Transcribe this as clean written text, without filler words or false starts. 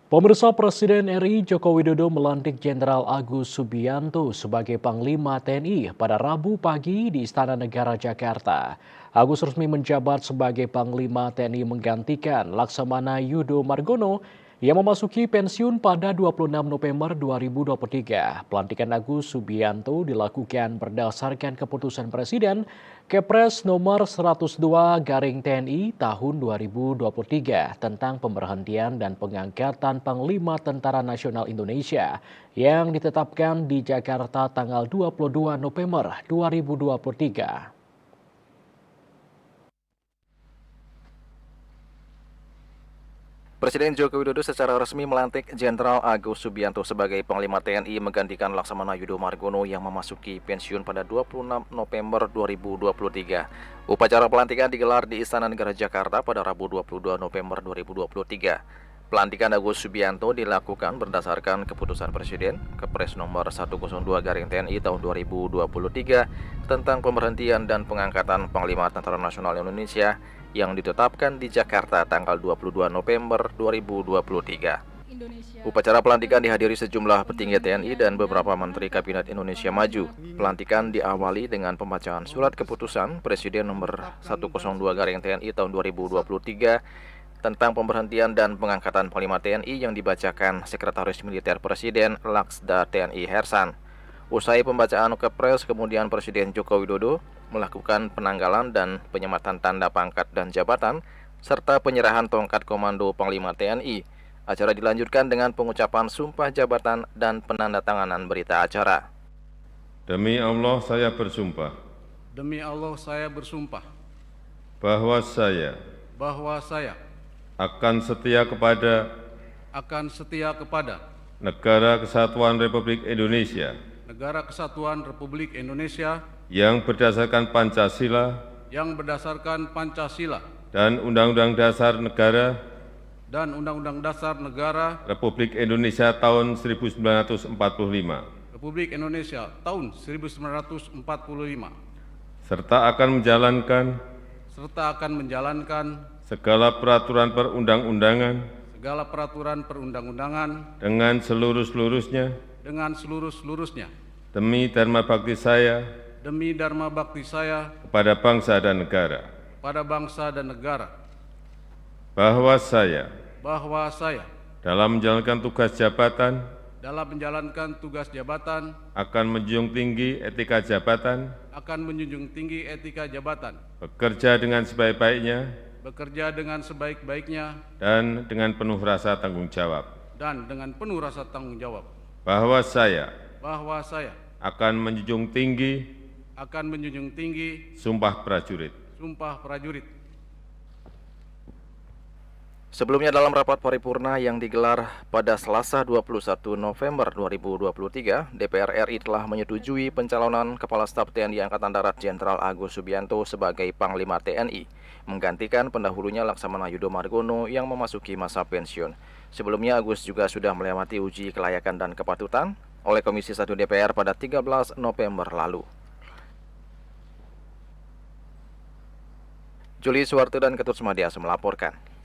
Pemirsa, Presiden RI Joko Widodo melantik Jenderal Agus Subianto sebagai Panglima TNI pada Rabu pagi di Istana Negara Jakarta. Agus resmi menjabat sebagai Panglima TNI menggantikan Laksamana Yudo Margono yang memasuki pensiun pada 26 November 2023. Pelantikan Agus Subianto dilakukan berdasarkan keputusan Presiden Kepres nomor 102 Garing TNI tahun 2023 tentang pemberhentian dan pengangkatan Panglima Tentara Nasional Indonesia yang ditetapkan di Jakarta tanggal 22 November 2023. Presiden Joko Widodo secara resmi melantik Jenderal Agus Subianto sebagai Panglima TNI menggantikan Laksamana Yudo Margono yang memasuki pensiun pada 26 November 2023. Upacara pelantikan digelar di Istana Negara Jakarta pada Rabu 22 November 2023. Pelantikan Agus Subianto dilakukan berdasarkan keputusan Presiden Kepres nomor 102 Garing TNI tahun 2023 tentang pemberhentian dan pengangkatan Panglima Tentara Nasional Indonesia yang ditetapkan di Jakarta tanggal 22 November 2023. Upacara pelantikan dihadiri sejumlah petinggi TNI dan beberapa Menteri Kabinet Indonesia Maju. Pelantikan diawali dengan pembacaan surat keputusan Presiden nomor 102 Garing TNI tahun 2023 tentang pemberhentian dan pengangkatan Panglima TNI yang dibacakan Sekretaris Militer Presiden Laksda TNI Hersan. Usai pembacaan Kepres, kemudian Presiden Joko Widodo melakukan penanggalan dan penyematan tanda pangkat dan jabatan, serta penyerahan tongkat komando Panglima TNI. Acara dilanjutkan dengan pengucapan sumpah jabatan dan penandatanganan berita acara. Demi Allah saya bersumpah. Demi Allah saya bersumpah. Bahwa saya akan setia kepada Negara Kesatuan Republik Indonesia yang berdasarkan Pancasila dan Undang-Undang Dasar Negara Republik Indonesia tahun 1945 serta akan menjalankan segala peraturan perundang-undangan dengan seluruh-seluruhnya demi dharma bakti saya kepada bangsa dan negara. Bahwa saya dalam menjalankan tugas jabatan akan menjunjung tinggi etika jabatan, bekerja dengan sebaik-baiknya dan dengan penuh rasa tanggung jawab. Bahwa saya akan menjunjung tinggi sumpah prajurit. Sebelumnya dalam rapat paripurna yang digelar pada Selasa 21 November 2023, DPR RI telah menyetujui pencalonan Kepala Staf TNI Angkatan Darat Jenderal Agus Subianto sebagai Panglima TNI, menggantikan pendahulunya Laksamana Yudo Margono yang memasuki masa pensiun. Sebelumnya Agus juga sudah melewati uji kelayakan dan kepatutan oleh Komisi 1 DPR pada 13 November lalu. Juli Suwarto dan Ketut Sumadias melaporkan.